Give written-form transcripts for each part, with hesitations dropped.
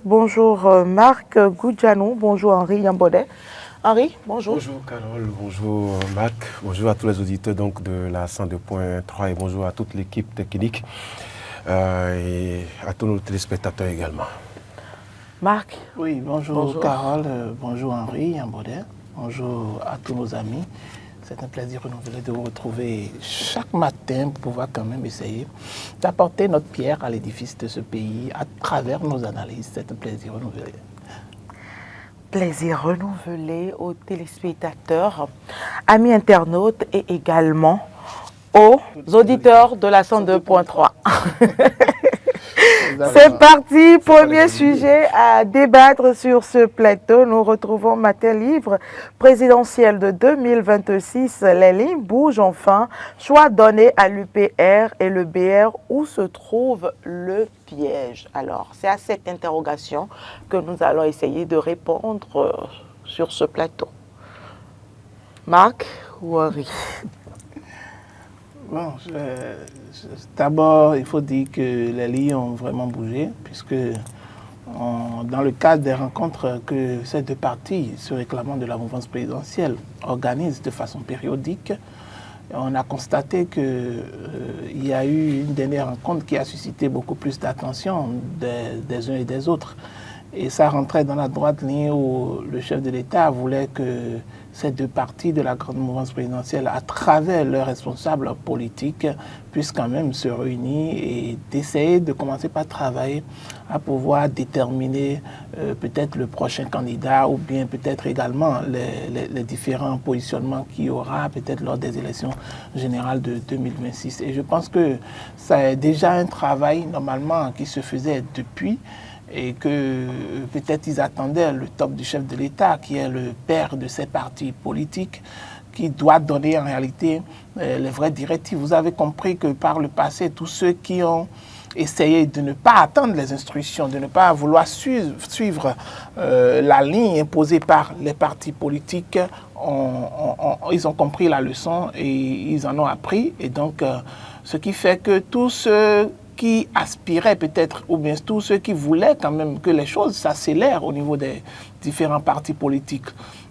bonjour Marc Goudjanou, bonjour Henri Yambaudet. Henri, bonjour. Bonjour Carole, bonjour Marc, bonjour à tous les auditeurs donc, de la 102.3 et bonjour à toute l'équipe technique et à tous nos téléspectateurs également. Marc. Oui, bonjour. Carole, bonjour Henri Yambaudet, bonjour à tous nos amis. C'est un plaisir renouvelé de vous retrouver chaque matin pour pouvoir quand même essayer d'apporter notre pierre à l'édifice de ce pays à travers nos analyses. C'est un plaisir renouvelé. Plaisir renouvelé aux téléspectateurs, amis internautes et également aux auditeurs de la 102.3. C'est parti, premier sujet à débattre sur ce plateau. Nous retrouvons Matin Livre, présidentielle de 2026. Les lignes bougent enfin. Choix donné à l'UPR et le BR. Où se trouve le piège? Alors, c'est à cette interrogation que nous allons essayer de répondre sur ce plateau. Marc ou Henri? Bon, d'abord, il faut dire que les lignes ont vraiment bougé, puisque dans le cadre des rencontres que ces deux partis, se réclamant de la mouvance présidentielle, organisent de façon périodique, on a constaté qu'il y a eu une dernière rencontre qui a suscité beaucoup plus d'attention des uns et des autres. Et ça rentrait dans la droite ligne où le chef de l'État voulait que ces deux partis de la grande mouvance présidentielle, à travers leurs responsables politiques, puissent quand même se réunir et d'essayer de commencer par travailler à pouvoir déterminer peut-être le prochain candidat ou bien peut-être également les différents positionnements qu'il y aura peut-être lors des élections générales de 2026. Et je pense que c'est déjà un travail normalement qui se faisait depuis, et que peut-être ils attendaient le top du chef de l'État, qui est le père de ces partis politiques, qui doit donner en réalité les vraies directives. Vous avez compris que par le passé, tous ceux qui ont essayé de ne pas attendre les instructions, de ne pas vouloir suivre la ligne imposée par les partis politiques, ils ont compris la leçon et ils en ont appris. Et donc, ce qui fait que tous ceux qui aspiraient peut-être, ou bien tous ceux qui voulaient quand même que les choses s'accélèrent au niveau des différents partis politiques,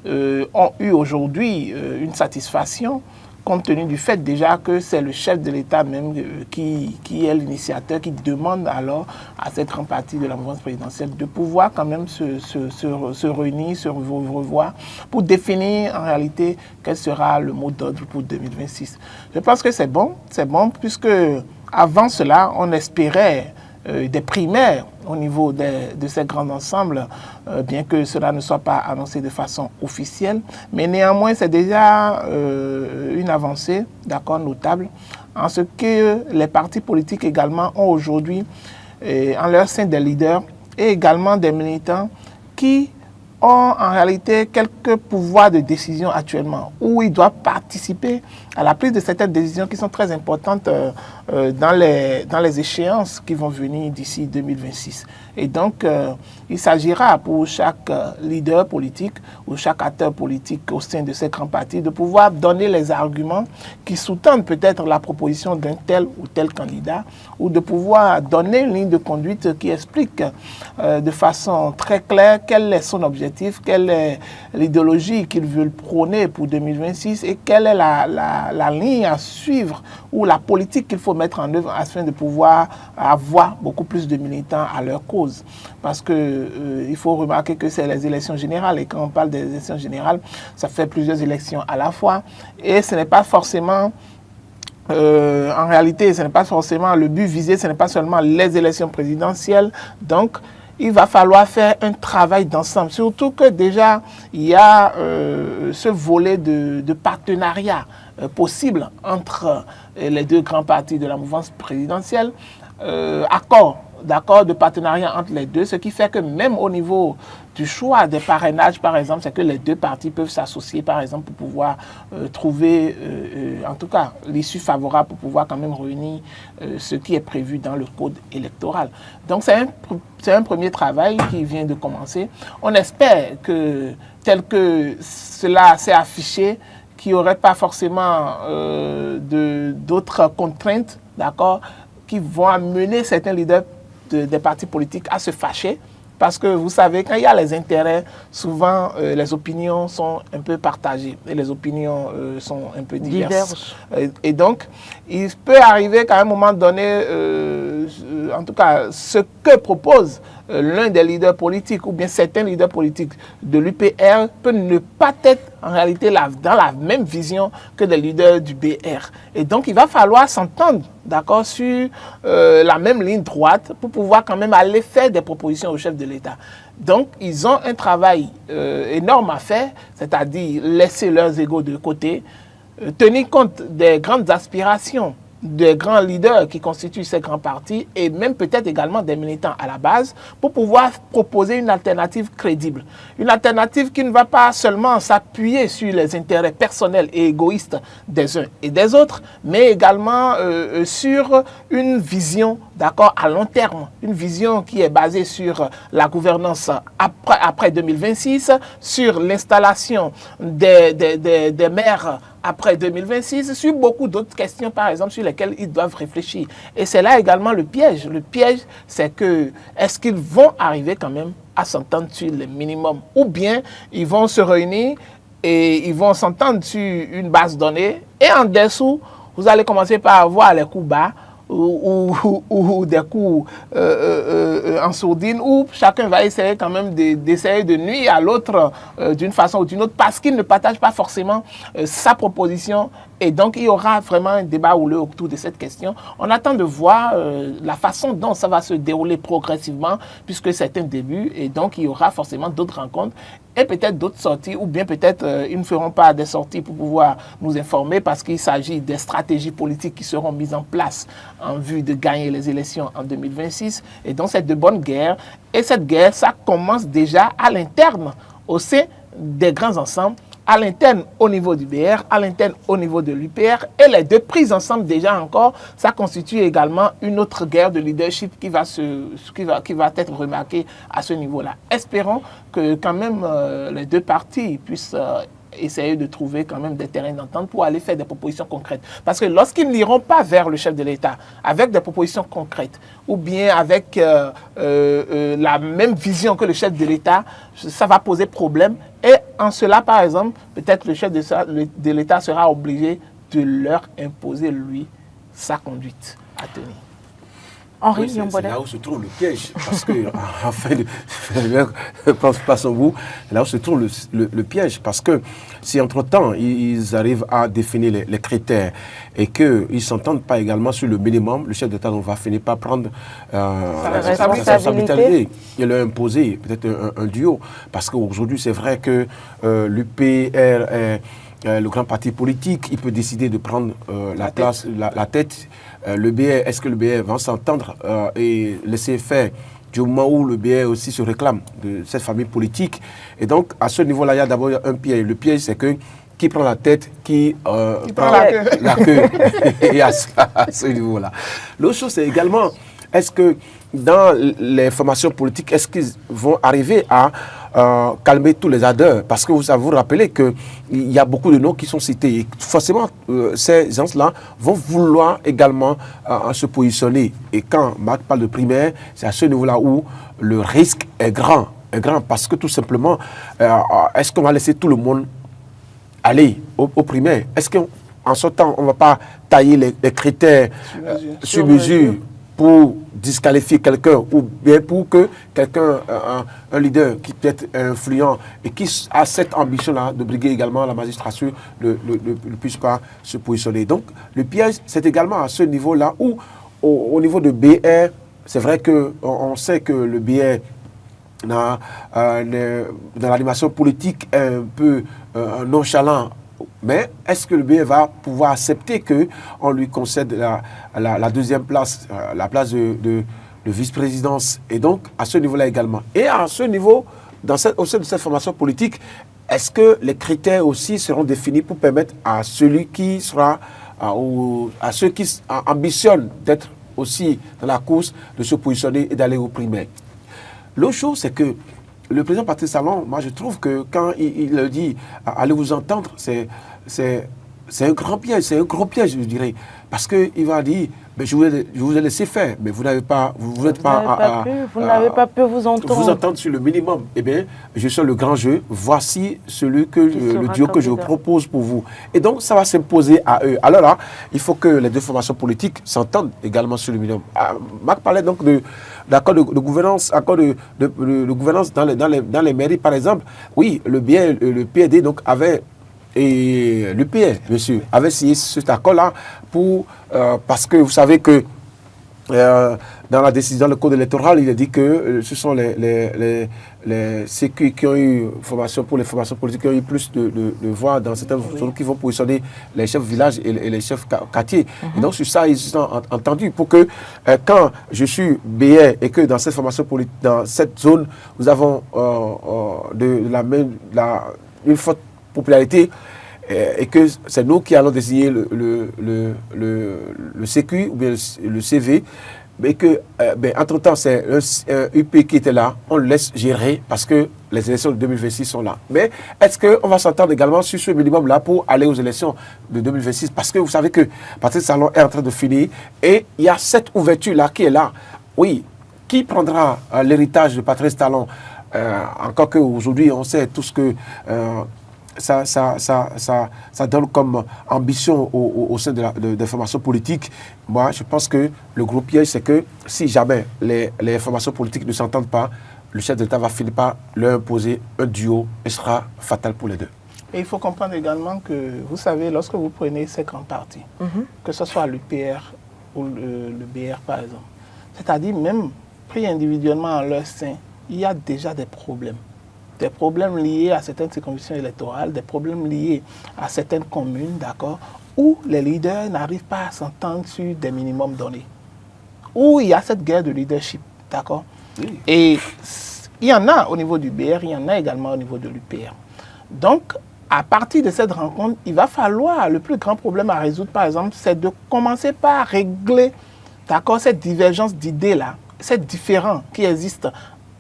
ont eu aujourd'hui une satisfaction, compte tenu du fait déjà que c'est le chef de l'État même qui est l'initiateur, qui demande alors à cette grande partie de la mouvance présidentielle de pouvoir quand même se réunir, se revoir, pour définir en réalité quel sera le mot d'ordre pour 2026. Je pense que c'est bon, puisque avant cela, on espérait des primaires au niveau de ces grands ensembles, bien que cela ne soit pas annoncé de façon officielle. Mais néanmoins, c'est déjà une avancée, d'accord, notable, en ce que les partis politiques également ont aujourd'hui en leur sein des leaders et également des militants qui ont en réalité quelques pouvoirs de décision actuellement, où ils doivent participer à la prise de certaines décisions qui sont très importantes dans les échéances qui vont venir d'ici 2026. Et donc, il s'agira pour chaque leader politique ou chaque acteur politique au sein de ces grands partis de pouvoir donner les arguments qui sous-tendent peut-être la proposition d'un tel ou tel candidat, ou de pouvoir donner une ligne de conduite qui explique de façon très claire quel est son objectif, quelle est l'idéologie qu'ils veulent prôner pour 2026 et quelle est la ligne à suivre ou la politique qu'il faut mettre en œuvre afin de pouvoir avoir beaucoup plus de militants à leur cause. Parce que il faut remarquer que c'est les élections générales, et quand on parle des élections générales, ça fait plusieurs élections à la fois, et ce n'est pas forcément en réalité, ce n'est pas forcément le but visé, ce n'est pas seulement les élections présidentielles. Donc, il va falloir faire un travail d'ensemble. Surtout que déjà, il y a ce volet de partenariat possible entre les deux grands partis de la mouvance présidentielle. D'accord de partenariat entre les deux, ce qui fait que même au niveau du choix des parrainages, par exemple, c'est que les deux partis peuvent s'associer, par exemple, pour pouvoir trouver, en tout cas, l'issue favorable pour pouvoir quand même réunir ce qui est prévu dans le code électoral. Donc, c'est un premier travail qui vient de commencer. On espère que, tel que cela s'est affiché, qu'il n'y aurait pas forcément d'autres contraintes, d'accord, qui vont amener certains leaders des partis politiques à se fâcher, Parce que vous savez, quand il y a les intérêts, souvent les opinions sont un peu partagées et les opinions sont un peu diverses. Et donc, il peut arriver qu'à un moment donné, en tout cas, ce que propose l'un des leaders politiques ou bien certains leaders politiques de l'UPR peut ne pas être en réalité dans la même vision que les leaders du BR. Et donc, il va falloir s'entendre, d'accord, sur la même ligne droite pour pouvoir quand même aller faire des propositions au chef de l'État. Donc, ils ont un travail énorme à faire, c'est-à-dire laisser leurs égos de côté, tenir compte des grandes aspirations des grands leaders qui constituent ces grands partis et même peut-être également des militants à la base pour pouvoir proposer une alternative crédible. Une alternative qui ne va pas seulement s'appuyer sur les intérêts personnels et égoïstes des uns et des autres, mais également sur une vision, d'accord, à long terme. Une vision qui est basée sur la gouvernance après 2026, sur l'installation des maires après 2026, sur beaucoup d'autres questions, par exemple, sur lesquelles ils doivent réfléchir. Et c'est là également le piège. Le piège, c'est que, est-ce qu'ils vont arriver quand même à s'entendre sur le minimum? Ou bien, ils vont se réunir et ils vont s'entendre sur une base donnée. Et en dessous, vous allez commencer par avoir les coups bas, ou des coups en sourdine, où chacun va essayer quand même d'essayer de nuire à l'autre d'une façon ou d'une autre parce qu'il ne partage pas forcément sa proposition. Et donc, il y aura vraiment un débat houleux autour de cette question. On attend de voir la façon dont ça va se dérouler progressivement, puisque c'est un début. Et donc, il y aura forcément d'autres rencontres et peut-être d'autres sorties, ou bien peut-être ils ne feront pas des sorties pour pouvoir nous informer parce qu'il s'agit des stratégies politiques qui seront mises en place en vue de gagner les élections en 2026. Et donc, c'est de bonne guerre. Et cette guerre, ça commence déjà à l'interne, au sein des grands ensembles, à l'interne au niveau du BR, à l'interne au niveau de l'UPR, et les deux prises ensemble déjà encore, ça constitue également une autre guerre de leadership qui va être remarquée à ce niveau-là. Espérons que quand même les deux parties puissent essayer de trouver quand même des terrains d'entente pour aller faire des propositions concrètes. Parce que lorsqu'ils n'iront pas vers le chef de l'État avec des propositions concrètes ou bien avec la même vision que le chef de l'État, ça va poser problème. Et en cela, par exemple, peut-être le chef de l'État sera obligé de leur imposer, lui, sa conduite à tenir. Oui, c'est là où se trouve le piège, parce que, enfin, pas son bout, là où se trouve le piège, parce que si entre-temps, ils arrivent à définir les critères et qu'ils ne s'entendent pas également sur le minimum, le chef d'État va finir par prendre la responsabilité et leur imposer peut-être un duo, parce qu'aujourd'hui, c'est vrai que l'UPR est le grand parti politique, il peut décider de prendre la tête. Le BR, est-ce que le BR va s'entendre et laisser faire du moment où le BR aussi se réclame de cette famille politique? Et donc, à ce niveau-là, il y a d'abord un piège. Le piège, c'est que qui prend la tête, qui prend la queue. Et à ce niveau-là. L'autre chose, c'est également, est-ce que dans les formations politiques, est-ce qu'ils vont arriver à calmer tous les ardeurs? Parce que vous vous rappelez qu'il y a beaucoup de noms qui sont cités. Et forcément, ces gens-là vont vouloir également se positionner. Et quand Marc parle de primaire, c'est à ce niveau-là où le risque est grand. Parce que tout simplement, est-ce qu'on va laisser tout le monde aller au primaire? Est-ce qu'en ce temps, on ne va pas tailler les critères sur mesure pour disqualifier quelqu'un ou bien pour que quelqu'un, un leader qui peut être influent et qui a cette ambition-là de briguer également la magistrature, ne puisse pas se positionner. Donc, le piège, c'est également à ce niveau-là où, au niveau de BR, c'est vrai qu'on sait que le BR, dans l'animation politique, est un peu nonchalant. Mais est-ce que le BR va pouvoir accepter qu'on lui concède la deuxième place, la place de vice-présidence? Et donc, à ce niveau-là également. Et à ce niveau, au sein de cette formation politique, est-ce que les critères aussi seront définis pour permettre à celui qui sera, à ceux qui ambitionnent d'être aussi dans la course, de se positionner et d'aller au primaire? L'autre chose, c'est que le président Patrice Talon, moi je trouve que quand il le dit, allez vous entendre, c'est c'est un grand piège, c'est un gros piège, je dirais. Parce qu'il va dire, mais je vous ai laissé faire, mais vous n'avez pas, vous n'êtes pas, vous n'avez pas pu vous entendre. Vous entendre sur le minimum. Eh bien, je suis le grand jeu. Voici celui que le duo que je propose pour vous. Et donc, ça va s'imposer à eux. Alors là, il faut que les deux formations politiques s'entendent également sur le minimum. Marc parlait donc d'accord de gouvernance, accord de gouvernance dans les mairies, par exemple. Oui, le PAD donc avait et l'UPR, monsieur, avait signé cet accord-là parce que vous savez que dans la décision, le code électoral, il a dit que ce sont les CQ qui ont eu formation pour les formations politiques, qui ont eu plus de voix dans certaines zones qui vont positionner les chefs villages et les chefs quartiers. Et donc, sur ça, ils se sont entendus pour que quand je suis BR et que dans cette formation politique, dans cette zone, nous avons une forte popularité et que c'est nous qui allons désigner le CQ ou bien le CV, mais que, entre-temps, c'est un UP qui était là, on le laisse gérer parce que les élections de 2026 sont là. Mais est-ce qu'on va s'entendre également sur ce minimum-là pour aller aux élections de 2026? Parce que vous savez que Patrice Talon est en train de finir et il y a cette ouverture-là qui est là. Oui, qui prendra l'héritage de Patrice Talon? Encore qu'aujourd'hui, on sait tout ce que ça donne comme ambition au sein des formations politiques. Moi, je pense que le gros piège, c'est que si jamais les formations politiques ne s'entendent pas, le chef d'État va finir par leur imposer un duo et sera fatal pour les deux. Et il faut comprendre également que, vous savez, lorsque vous prenez ces grands partis, que ce soit l'UPR ou le BR, par exemple, c'est-à-dire même pris individuellement en leur sein, il y a déjà des problèmes. Des problèmes liés à certaines circonscriptions électorales, des problèmes liés à certaines communes, d'accord, où les leaders n'arrivent pas à s'entendre sur des minimums donnés, où il y a cette guerre de leadership, d'accord. Oui. Et il y en a au niveau du BR, il y en a également au niveau de l'UPR. Donc, à partir de cette rencontre, il va falloir, le plus grand problème à résoudre, par exemple, c'est de commencer par régler, d'accord, cette divergence d'idées-là, cette différence qui existe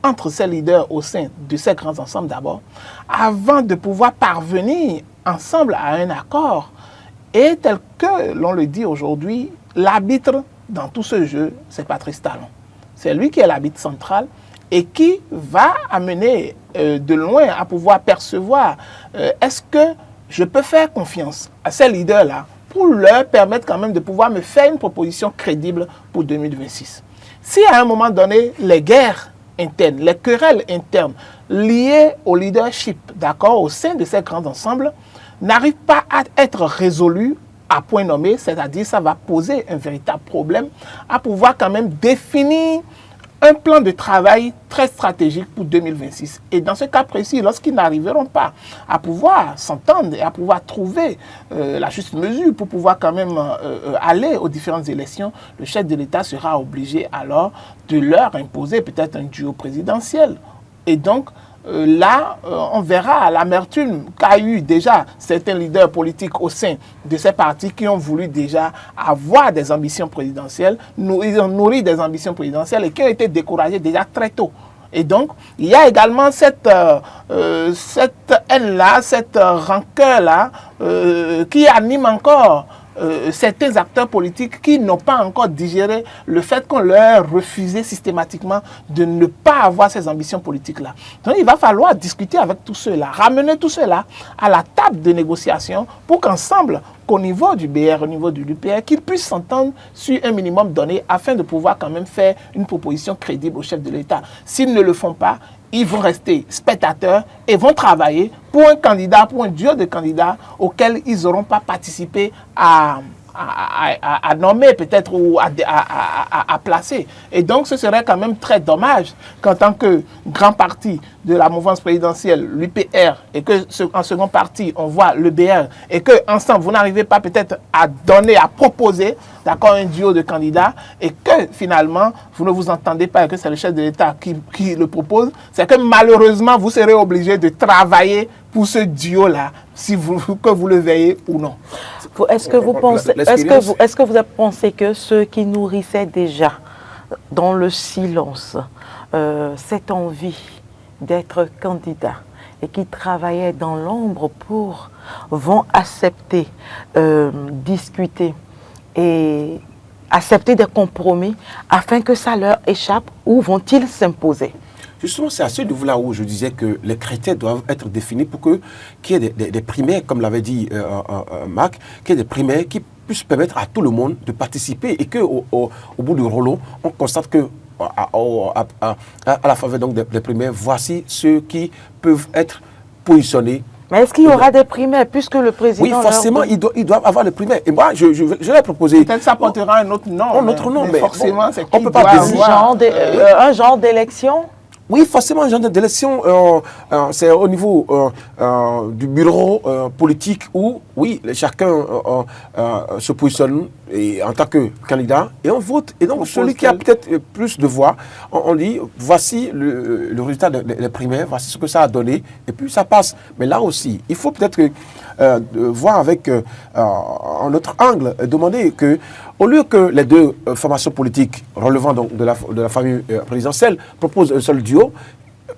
entre ces leaders au sein de ces grands ensembles d'abord, avant de pouvoir parvenir ensemble à un accord. Et tel que l'on le dit aujourd'hui, l'arbitre dans tout ce jeu, c'est Patrice Talon. C'est lui qui est l'arbitre central et qui va amener de loin à pouvoir percevoir est-ce que je peux faire confiance à ces leaders-là pour leur permettre quand même de pouvoir me faire une proposition crédible pour 2026. Si à un moment donné, les guerres internes, les querelles internes liées au leadership, d'accord, au sein de ces grands ensembles, n'arrivent pas à être résolues à point nommé, c'est-à-dire ça va poser un véritable problème à pouvoir quand même définir un plan de travail très stratégique pour 2026. Et dans ce cas précis, lorsqu'ils n'arriveront pas à pouvoir s'entendre et à pouvoir trouver la juste mesure pour pouvoir quand même aller aux différentes élections, le chef de l'État sera obligé alors de leur imposer peut-être un duo présidentiel. Et donc, là, on verra l'amertume qu'a eu déjà certains leaders politiques au sein de ces partis qui ont voulu déjà avoir des ambitions présidentielles, ils ont nourri des ambitions présidentielles et qui ont été découragés déjà très tôt. Et donc, il y a également cette haine-là, cette rancœur-là qui anime encore certains acteurs politiques qui n'ont pas encore digéré le fait qu'on leur refusait systématiquement de ne pas avoir ces ambitions politiques-là. Donc il va falloir discuter avec tous ceux-là, ramener tous ceux-là à la table de négociation pour qu'ensemble, qu'au niveau du BR, au niveau de l'UPR, qu'ils puissent s'entendre sur un minimum donné afin de pouvoir quand même faire une proposition crédible au chef de l'État. S'ils ne le font pas, ils vont rester spectateurs et vont travailler pour un candidat, pour un duo de candidats auquel ils n'auront pas participé à nommer peut-être ou à placer. Et donc ce serait quand même très dommage qu'en tant que grand parti de la mouvance présidentielle, l'UPR, et qu'en second parti, on voit le BR, et qu'ensemble, vous n'arrivez pas peut-être à donner, à proposer, d'accord, un duo de candidats, et que finalement, vous ne vous entendez pas et que c'est le chef de l'État qui le propose, c'est que malheureusement, vous serez obligé de travailler pour ce duo-là, que vous le veillez ou non. Est-ce que vous pensez que ceux qui nourrissaient déjà dans le silence cette envie d'être candidat et qui travaillaient dans l'ombre vont accepter, discuter et accepter des compromis afin que ça leur échappe, ou vont-ils s'imposer? Justement, c'est à ce niveau-là où je disais que les critères doivent être définis pour qu'il y ait des primaires, comme l'avait dit Marc, qu'il y ait des primaires qui puissent permettre à tout le monde de participer et qu'au bout du rouleau, on constate que à la faveur donc des primaires, voici ceux qui peuvent être positionnés. Mais est-ce qu'il y aura des primaires puisque le président... Oui, forcément, ils doivent avoir des primaires. Et moi, je l'ai proposé. Peut-être ça portera un autre nom. Un autre nom, mais forcément, c'est on peut pas un genre d'élection. Oui, forcément, un genre d'élection, c'est au niveau du bureau politique où, oui, chacun se positionne en tant que candidat et on vote. Et donc, celui qui a peut-être plus de voix, on dit, voici le résultat des primaires, voici ce que ça a donné, et puis ça passe. Mais là aussi, il faut peut-être voir avec un autre angle, demander que, au lieu que les deux formations politiques relevant donc de la famille présidentielle proposent un seul duo,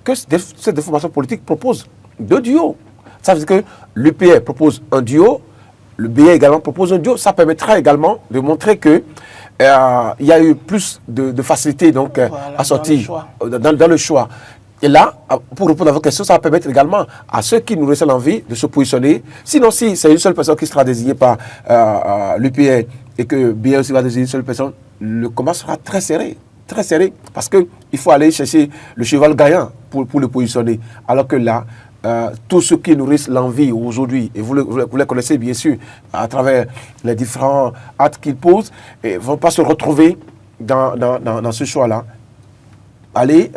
que ces deux formations politiques proposent deux duos. Ça veut dire que l'UPR propose un duo, le BR également propose un duo. Ça permettra également de montrer que il y a eu plus de facilité donc, à sortir dans le choix. Et là, pour répondre à votre question, ça va permettre également à ceux qui nous restent l'envie de se positionner. Sinon, si c'est une seule personne qui sera désignée par l'UPR et que BR aussi va désigner une seule personne, le combat sera très serré. Très serré, parce qu'il faut aller chercher le cheval gagnant pour le positionner. Alors que là, tous ceux qui nourrissent l'envie aujourd'hui, et vous les connaissez bien sûr, à travers les différents actes qu'ils posent, ne vont pas se retrouver dans ce choix-là. Aller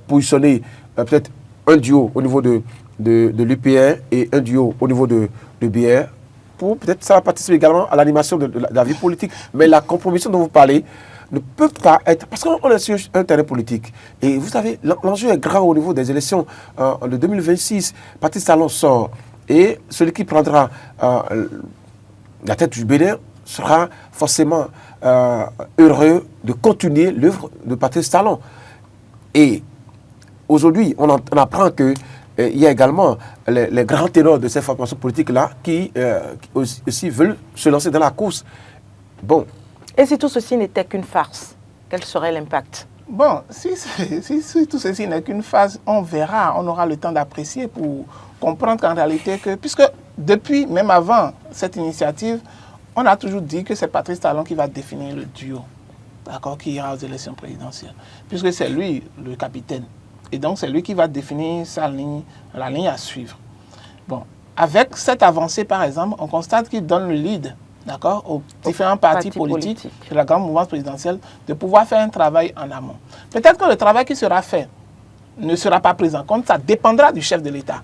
positionner peut-être un duo au niveau de l'UPR et un duo au niveau de BR, pour peut-être ça va participer également à l'animation de la vie politique. Mais la compromission dont vous parlez ne peut pas être... Parce qu'on est sur un terrain politique. Et vous savez, l'enjeu est grand au niveau des élections de 2026. Patrice Talon sort. Et celui qui prendra la tête du Bénin sera forcément heureux de continuer l'œuvre de Patrice Talon. Et aujourd'hui, on apprend qu'il y a également les grands ténors de ces formations politiques-là qui aussi veulent se lancer dans la course. Bon. Et si tout ceci n'était qu'une farce, quel serait l'impact? Bon, si tout ceci n'est qu'une farce, on verra, on aura le temps d'apprécier pour comprendre qu'en réalité, puisque depuis, même avant cette initiative, on a toujours dit que c'est Patrice Talon qui va définir le duo, d'accord, qui ira aux élections présidentielles, puisque c'est lui le capitaine. Et donc, c'est lui qui va définir la ligne à suivre. Bon, avec cette avancée, par exemple, on constate qu'il donne le lead, d'accord, aux différents partis politiques de la grande mouvance présidentielle, de pouvoir faire un travail en amont. Peut-être que le travail qui sera fait ne sera pas pris en compte, ça dépendra du chef de l'État.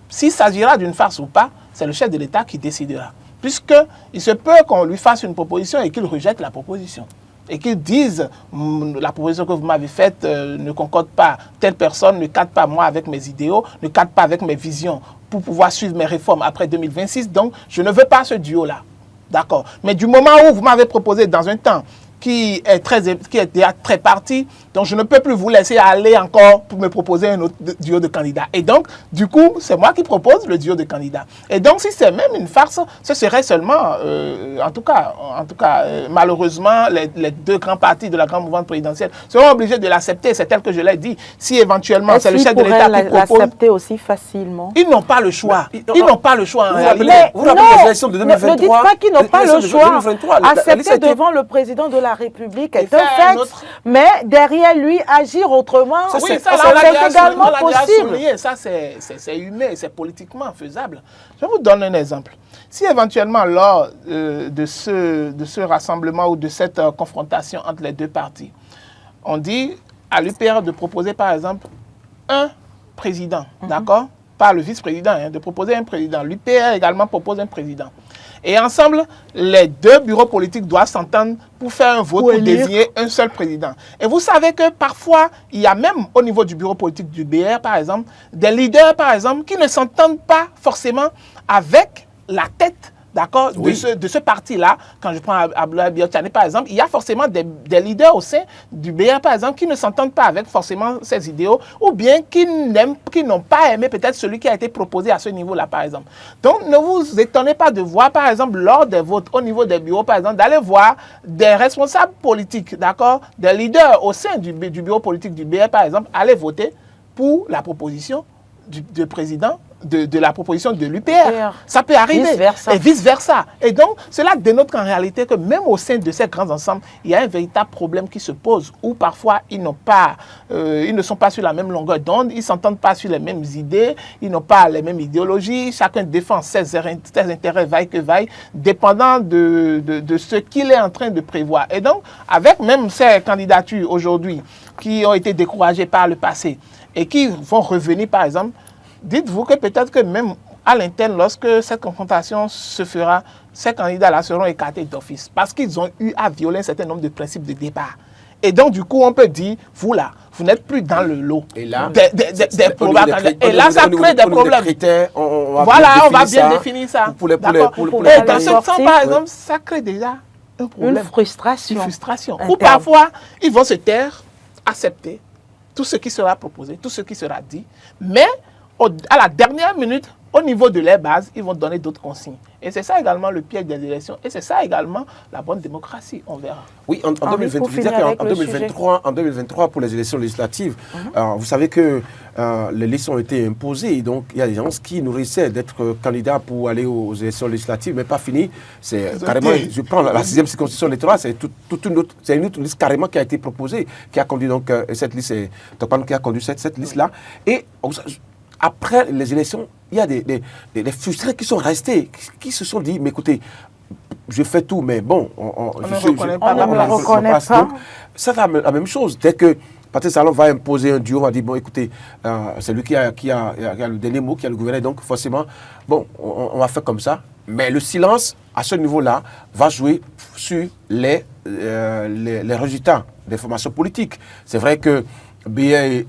S'il s'agira d'une farce ou pas, c'est le chef de l'État qui décidera. Puisqu'il se peut qu'on lui fasse une proposition et qu'il rejette la proposition. Et qu'ils disent, la proposition que vous m'avez faite ne concorde pas, telle personne ne cadre pas moi avec mes idéaux, ne cadre pas avec mes visions pour pouvoir suivre mes réformes après 2026, donc je ne veux pas ce duo-là. D'accord. Mais du moment où vous m'avez proposé dans un temps qui est déjà très parti, donc je ne peux plus vous laisser aller encore pour me proposer un autre duo de candidats. Et donc, du coup, c'est moi qui propose le duo de candidats. Et donc, si c'est même une farce, ce serait seulement, en tout cas, malheureusement, les deux grands partis de la grande mouvance présidentielle seront obligés de l'accepter. C'est tel que je l'ai dit. Si éventuellement, c'est le chef de l'État qui propose... l'accepter aussi facilement. Ils n'ont pas le choix. Ils n'ont pas le choix en réalité. Vous rappelez les élections de 2023? Ne dites pas qu'ils n'ont pas le choix. 2023, accepter devant le président de la République est un fait, mais derrière lui, agir autrement, c'est également possible. Ça, c'est humain, c'est politiquement faisable. Je vous donne un exemple. Si éventuellement, lors de ce rassemblement ou de cette confrontation entre les deux partis, on dit à l'UPR de proposer, par exemple, un président, d'accord? Pas le vice-président, de proposer un président. L'UPR également propose un président. Et ensemble, les deux bureaux politiques doivent s'entendre pour faire un vote pour désigner un seul président. Et vous savez que parfois, il y a même au niveau du bureau politique du BR, par exemple, des leaders, par exemple, qui ne s'entendent pas forcément avec la tête d'accord, de ce parti-là, quand je prends Abdoulaye Biotchane, par exemple, il y a forcément des leaders au sein du BR, par exemple, qui ne s'entendent pas avec forcément ces idéaux, ou bien qui n'ont pas aimé peut-être celui qui a été proposé à ce niveau-là, par exemple. Donc, ne vous étonnez pas de voir, par exemple, lors des votes, au niveau des bureaux, par exemple, d'aller voir des responsables politiques, d'accord, des leaders au sein du bureau politique du BR, par exemple, aller voter pour la proposition du président, de la proposition de l'UPR. Ça peut arriver. Et vice-versa. Et donc, cela dénote qu'en réalité, que même au sein de ces grands ensembles, il y a un véritable problème qui se pose, où parfois, ils ne sont pas sur la même longueur d'onde, ils ne s'entendent pas sur les mêmes idées, ils n'ont pas les mêmes idéologies, chacun défend ses intérêts vaille que vaille, dépendant de ce qu'il est en train de prévoir. Et donc, avec même ces candidatures aujourd'hui, qui ont été découragées par le passé, et qui vont revenir, par exemple, dites-vous que peut-être que même à l'interne, lorsque cette confrontation se fera, ces candidats-là seront écartés d'office parce qu'ils ont eu à violer un certain nombre de principes de départ. Et donc, du coup, on peut dire, vous là, vous n'êtes plus dans le lot et là, des problèmes. Et là, ça crée des problèmes. On va bien définir ça. Et dans ce sens, par exemple, ça crée déjà un problème. Une frustration. Ou parfois, ils vont se taire, accepter tout ce qui sera proposé, tout ce qui sera dit, mais à la dernière minute, au niveau de leurs bases, ils vont donner d'autres consignes. Et c'est ça également le piège des élections, et c'est ça également la bonne démocratie, on verra. Oui, en 2023, pour les élections législatives, vous savez que les listes ont été imposées, donc il y a des gens qui nourrissaient d'être candidats pour aller aux élections législatives, mais pas fini. C'est carrément, je prends la 6e circonscription électorale, c'est une autre liste carrément qui a été proposée, qui a conduit donc cette liste, c'est Tokpan qui a conduit cette liste-là. Et après les élections, il y a des frustrés qui sont restés, qui se sont dit, mais écoutez, je fais tout, mais bon, on ne me reconnaît pas. Donc, ça fait la même chose. Dès que Patrice Talon va imposer un duo, on va dire, bon, écoutez, c'est lui qui a le dernier mot, qui a le gouvernement, donc forcément, bon, on va faire comme ça. Mais le silence, à ce niveau-là, va jouer sur les résultats des formations politiques. C'est vrai que BA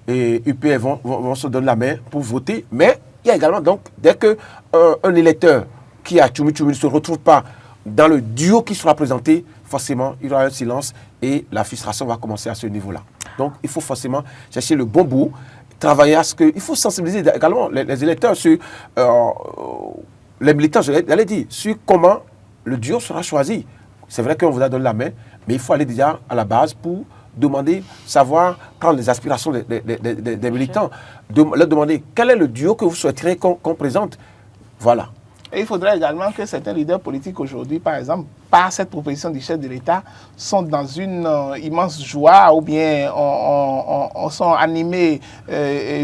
et UPR vont se donner la main pour voter, mais il y a également, donc, dès qu'un électeur qui a Tchoumi ne se retrouve pas dans le duo qui sera présenté, forcément, il y aura un silence et la frustration va commencer à ce niveau-là. Donc, il faut forcément chercher le bon bout, travailler à ce que... Il faut sensibiliser également les électeurs sur... les militants, j'allais dire, sur comment le duo sera choisi. C'est vrai qu'on vous a donné la main, mais il faut aller déjà à la base pour demander, savoir, prendre les aspirations des militants, leur demander quel est le duo que vous souhaiteriez qu'on présente. Voilà. Et il faudrait également que certains leaders politiques aujourd'hui, par exemple, par cette proposition du chef de l'État, sont dans une immense joie ou bien sont animés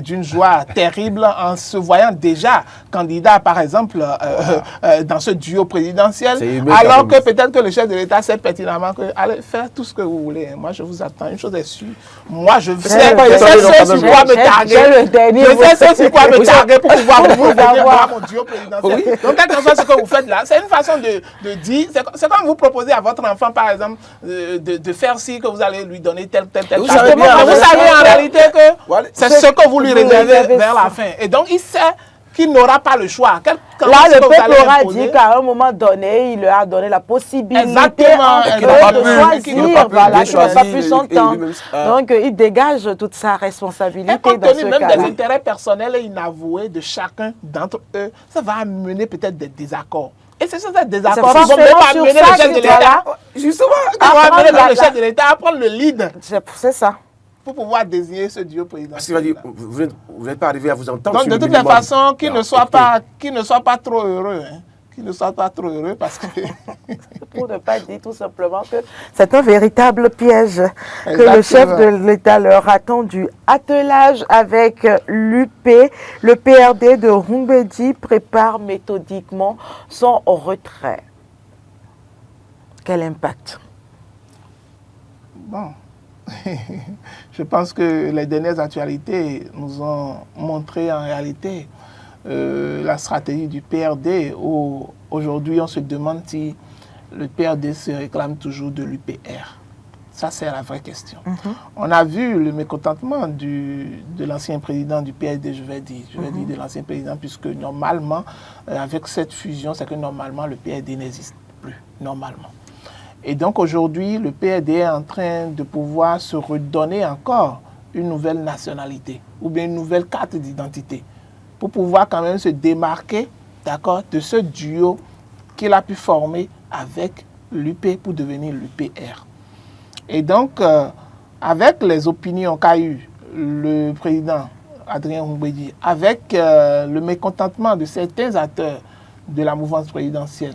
d'une joie terrible en se voyant déjà candidat, par exemple, dans ce duo présidentiel, alors que peut-être que le chef de l'État sait pertinemment que allez faire tout ce que vous voulez. Moi, je vous attends. Une chose est sûre. Moi, je sais ce sur quoi me targuer. Je sais ce sur quoi me targuer pour pouvoir vous avoir mon duo présidentiel. Donc, quel que soit ce que vous faites là, c'est une façon de dire, c'est comme vous proposez à votre enfant, par exemple, de faire ci, que vous allez lui donner tel. Vous savez en réalité que c'est ce que vous lui réservez vers la fin. Et donc, il sait qu'il n'aura pas le choix. Là, le peuple aura dit qu'à un moment donné, il leur a donné la possibilité de choisir, qu'il n'a pas pu s'entendre. Donc, il dégage toute sa responsabilité. Et compte tenu même des intérêts personnels et inavoués de chacun d'entre eux, ça va amener peut-être des désaccords. Et c'est ça, des accords qui vont même amener le chef de l'État. Justement, qui vont amener le chef de l'État à prendre le lead. C'est ça. Pour pouvoir désigner ce duo présidentiel. Parce qu'il va dire, vous n'êtes pas arrivé à vous entendre. Donc, de toutes les façons, qu'il ne soit pas trop heureux. Hein. Qu'il ne soit pas trop heureux parce que... Pour ne pas dire tout simplement que c'est un véritable piège que le chef de l'État leur a tendu. Attelage avec l'UP, le PRD de Rumbedi prépare méthodiquement son retrait. Quel impact? Bon, je pense que les dernières actualités nous ont montré en réalité la stratégie du PRD, où aujourd'hui on se demande si le PRD se réclame toujours de l'UPR. Ça, c'est la vraie question. On a vu le mécontentement de l'ancien président du PSD, je vais dire de l'ancien président, puisque normalement, avec cette fusion, c'est que normalement, le PSD n'existe plus, normalement. Et donc aujourd'hui, le PSD est en train de pouvoir se redonner encore une nouvelle nationalité ou bien une nouvelle carte d'identité pour pouvoir quand même se démarquer, d'accord, de ce duo qu'il a pu former avec l'UP pour devenir l'UPR. Et donc, avec les opinions qu'a eu le président Adrien Humbedi, avec le mécontentement de certains acteurs de la mouvance présidentielle,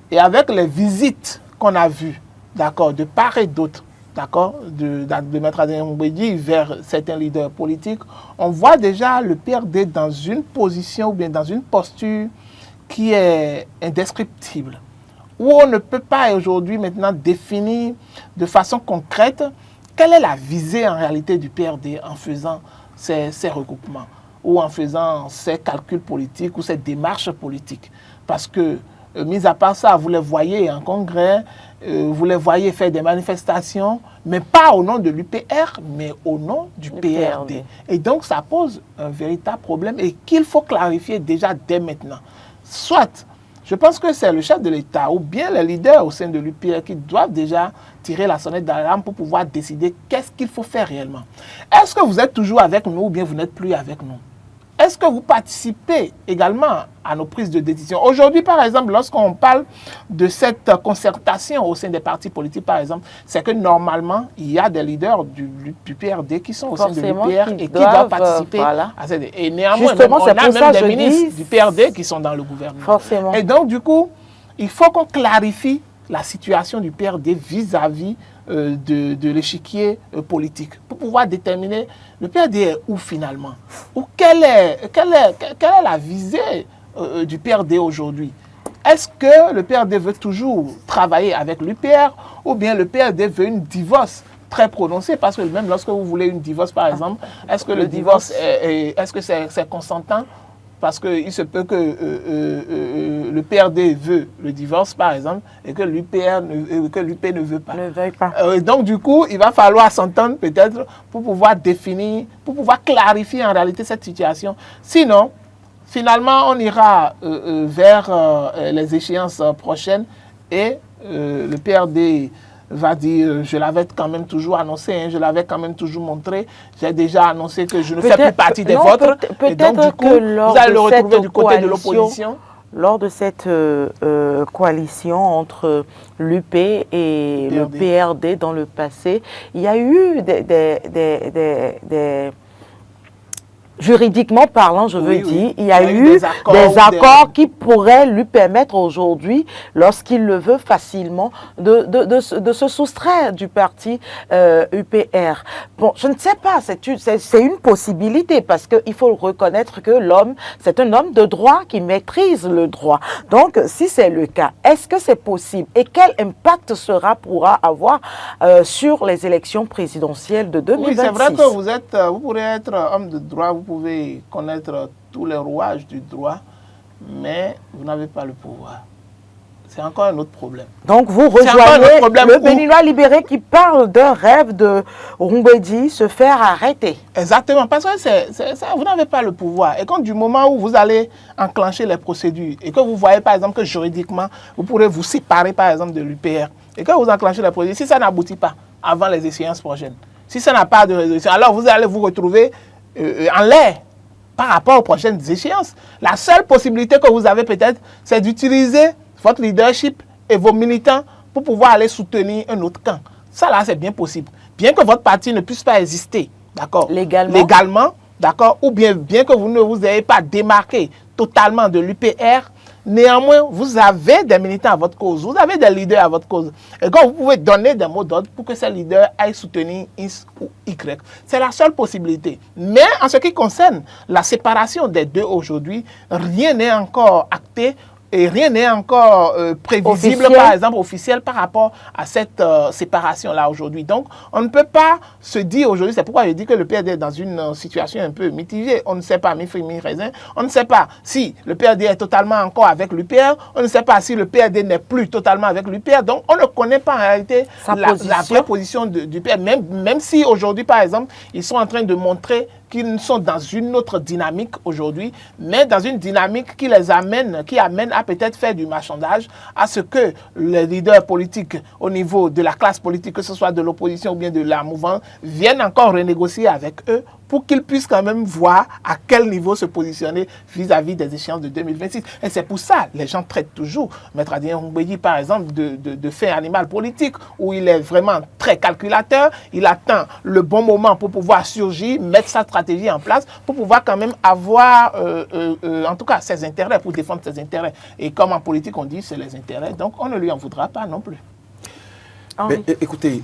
et avec les visites qu'on a vues, d'accord, de part et d'autre, d'accord, de Maître Adrien Humbedi vers certains leaders politiques, on voit déjà le PRD dans une position ou bien dans une posture qui est indescriptible, où on ne peut pas aujourd'hui maintenant définir de façon concrète quelle est la visée en réalité du PRD en faisant ces regroupements ou en faisant ces calculs politiques ou ces démarches politiques. Parce que, mis à part ça, vous les voyez en congrès, vous les voyez faire des manifestations, mais pas au nom de l'UPR, mais au nom du PRD. Et donc, ça pose un véritable problème et qu'il faut clarifier déjà dès maintenant. Soit, je pense que c'est le chef de l'État ou bien les leaders au sein de l'UPR qui doivent déjà tirer la sonnette d'alarme pour pouvoir décider qu'est-ce qu'il faut faire réellement. Est-ce que vous êtes toujours avec nous ou bien vous n'êtes plus avec nous? Est-ce que vous participez également à nos prises de décision? Aujourd'hui, par exemple, lorsqu'on parle de cette concertation au sein des partis politiques, par exemple, c'est que normalement, il y a des leaders du PRD qui sont au sein de l'UPR et qui doivent participer à cette... Et néanmoins, même, on a même des ministres du PRD qui sont dans le gouvernement. Forcément. Et donc, du coup, il faut qu'on clarifie la situation du PRD vis-à-vis de l'échiquier politique pour pouvoir déterminer le PRD est où finalement, ou quelle est la visée du PRD aujourd'hui. Est-ce que le PRD veut toujours travailler avec l'UPR ou bien le PRD veut une divorce très prononcée? Parce que même lorsque vous voulez une divorce par exemple, est-ce que le divorce est-ce que c'est consentant? Parce qu'il se peut que le PRD veut le divorce, par exemple, et que l'UP ne veut pas. Ne veuille pas. Donc, du coup, il va falloir s'entendre peut-être pour pouvoir définir, pour pouvoir clarifier en réalité cette situation. Sinon, finalement, on ira vers les échéances prochaines et le PRD va dire, je l'avais quand même toujours annoncé, hein, je l'avais quand même toujours montré, j'ai déjà annoncé que je ne fais plus partie des vôtres. Et donc, du coup, vous allez le retrouver du côté de l'opposition. Lors de cette coalition entre l'UP et le PRD dans le passé, il y a eu des juridiquement parlant, je veux dire, il y a eu des accords qui pourraient lui permettre aujourd'hui, lorsqu'il le veut facilement, de se soustraire du parti UPR. Bon, je ne sais pas, c'est une possibilité parce qu'il faut reconnaître que l'homme, c'est un homme de droit qui maîtrise le droit. Donc, si c'est le cas, est-ce que c'est possible? Et quel impact pourra avoir sur les élections présidentielles de 2026? Oui, c'est vrai que vous pourrez être homme de droit, vous pouvez connaître tous les rouages du droit, mais vous n'avez pas le pouvoir. C'est encore un autre problème. Donc vous rejoignez le Béninois libéré qui parle d'un rêve de Humbedi se faire arrêter. Exactement, parce que vous n'avez pas le pouvoir. Et quand du moment où vous allez enclencher les procédures et que vous voyez par exemple que juridiquement, vous pourrez vous séparer par exemple de l'UPR et que vous enclenchez les procédures, si ça n'aboutit pas avant les échéances prochaines, si ça n'a pas de résolution, alors vous allez vous retrouver en l'air par rapport aux prochaines échéances. La seule possibilité que vous avez peut-être, c'est d'utiliser votre leadership et vos militants pour pouvoir aller soutenir un autre camp. Ça là, c'est bien possible. Bien que votre parti ne puisse pas exister, d'accord, légalement, d'accord, ou bien que vous ne vous ayez pas démarqué totalement de l'UPR, néanmoins, vous avez des militants à votre cause, vous avez des leaders à votre cause. Et quand vous pouvez donner des mots d'ordre pour que ces leaders aillent soutenir X ou Y. C'est la seule possibilité. Mais en ce qui concerne la séparation des deux aujourd'hui, rien n'est encore acté et rien n'est encore prévisible, par exemple, officiel par rapport à cette séparation-là aujourd'hui. Donc, on ne peut pas se dire aujourd'hui, c'est pourquoi je dis que le PRD est dans une situation un peu mitigée. On ne sait pas, mi-fruit, mi-raisin. On ne sait pas si le PRD est totalement encore avec l'UPR. On ne sait pas si le PRD n'est plus totalement avec l'UPR. Donc, on ne connaît pas en réalité la vraie position du PRD. Même si aujourd'hui, par exemple, ils sont en train de montrer qu'ils sont dans une autre dynamique aujourd'hui, mais dans une dynamique qui amène à peut-être faire du marchandage, à ce que les leaders politiques au niveau de la classe politique, que ce soit de l'opposition ou bien de la mouvance, viennent encore renégocier avec eux pour qu'ils puissent quand même voir à quel niveau se positionner vis-à-vis des échéances de 2026. Et c'est pour ça les gens traitent toujours Maître Adrien Ngbeyi, par exemple, de fait animal politique, où il est vraiment très calculateur, il attend le bon moment pour pouvoir surgir, mettre sa stratégie en place, pour pouvoir quand même avoir, en tout cas, ses intérêts, pour défendre ses intérêts. Et comme en politique, on dit c'est les intérêts, donc on ne lui en voudra pas non plus. Mais, écoutez,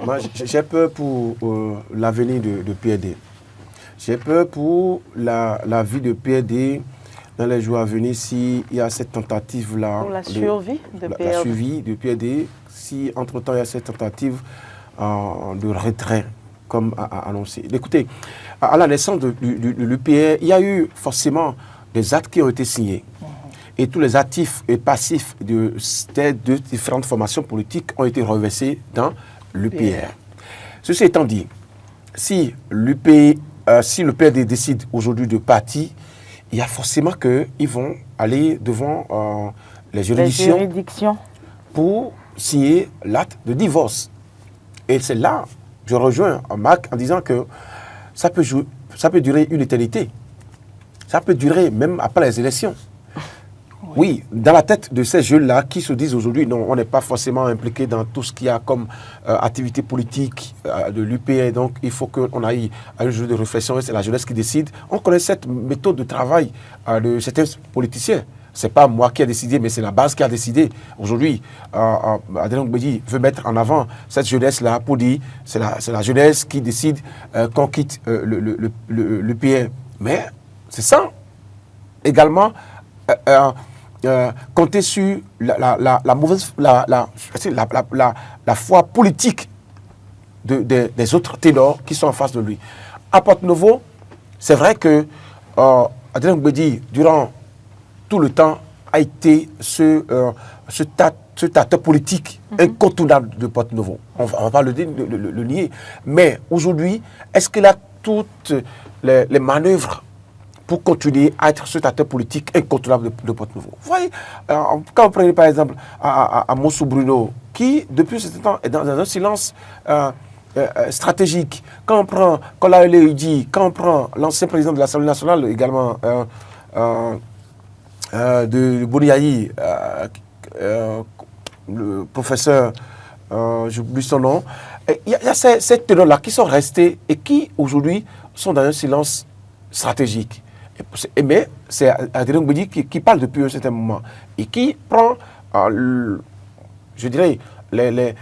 moi j'ai peur pour l'avenir de PRD. J'ai peur pour la vie de PRD dans les jours à venir s'il y a cette tentative-là. Pour la survie de PRD. La survie de PRD, si entre-temps il y a cette tentative de retrait, comme annoncé. Écoutez, à la naissance de l'UPR, il y a eu forcément des actes qui ont été signés. Et tous les actifs et passifs de différentes formations politiques ont été reversés dans l'UPR. Ceci étant dit, si le PRD décide aujourd'hui de partir, il y a forcément qu'ils vont aller devant les juridictions pour signer l'acte de divorce. Et c'est là, je rejoins Marc en disant que ça peut durer une éternité. Ça peut durer même après les élections. Oui, dans la tête de ces jeunes-là qui se disent aujourd'hui, non, on n'est pas forcément impliqué dans tout ce qu'il y a comme activité politique de l'UPR, donc il faut qu'on aille à un jeu de réflexion, c'est la jeunesse qui décide. On connaît cette méthode de travail de certains politiciens. Ce n'est pas moi qui ai décidé, mais c'est la base qui a décidé. Aujourd'hui, Adrien Ngbeyi veut mettre en avant cette jeunesse-là pour dire c'est la jeunesse qui décide qu'on quitte l'UPR. Mais c'est ça également. Compter sur la foi politique des autres ténors qui sont en face de lui. À Porte-Novo, c'est vrai que Adrien Ngbeyi, durant tout le temps, a été ce acteur politique incontournable de Porte-Novo. On ne va pas le nier. Mais aujourd'hui, est-ce qu'il a toutes les manœuvres pour continuer à être cet acteur politique incontournable de Porte-Novo? Vous voyez, quand on prend par exemple à Moussou Bruno, qui depuis ce temps est dans un silence stratégique. Quand on prend Kola Eleidi, quand on prend l'ancien président de l'Assemblée nationale également, de Bouniaï, le professeur, j'oublie son nom, il y a ces tenants-là qui sont restés et qui aujourd'hui sont dans un silence stratégique. Mais c'est Adrien Ngbeyi qui parle depuis un certain moment et qui prend, je dirais, les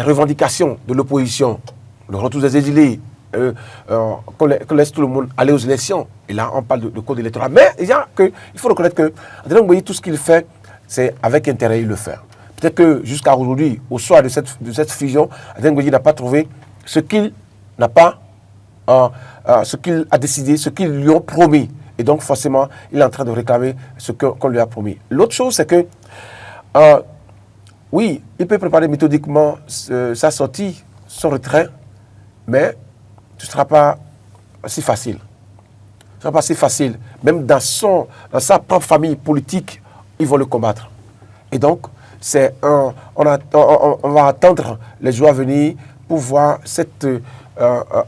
revendications de l'opposition, le retour des exilés, qu'on laisse tout le monde aller aux élections. Et là, on parle de code électoral. Mais il faut reconnaître que Adrien Ngbeyi, tout ce qu'il fait, c'est avec intérêt, il le fait. Peut-être que jusqu'à aujourd'hui, au soir de cette fusion, Adrien Ngbeyi n'a pas trouvé ce qu'il n'a pas ce qu'il a décidé, ce qu'ils lui ont promis. Et donc, forcément, il est en train de réclamer ce qu'on lui a promis. L'autre chose, c'est que, oui, il peut préparer méthodiquement sa sortie, son retrait, mais ce ne sera pas si facile. Ce ne sera pas si facile. Même dans sa propre famille politique, ils vont le combattre. Et donc, on va attendre les jours à venir pour voir cette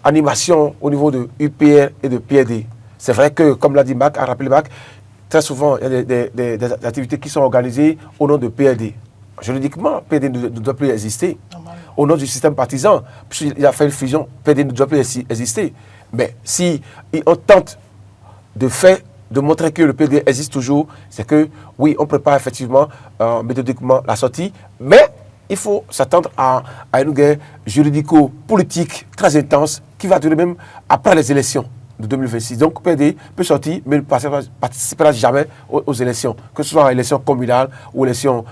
animation au niveau de UPR et de PRD. C'est vrai que, comme l'a dit Mac, a rappelé Mac, très souvent, il y a des activités qui sont organisées au nom de PRD. Juridiquement, PRD ne doit plus exister. Au nom du système partisan, puisqu'il a fait une fusion, PRD ne doit plus exister. Mais si on tente de montrer que le PRD existe toujours, c'est que, oui, on prépare effectivement, méthodiquement la sortie, mais il faut s'attendre à une guerre juridico-politique très intense qui va durer même après les élections. de 2026. Donc, PD peut sortir, mais ne participera jamais aux élections, que ce soit élections communales ou élections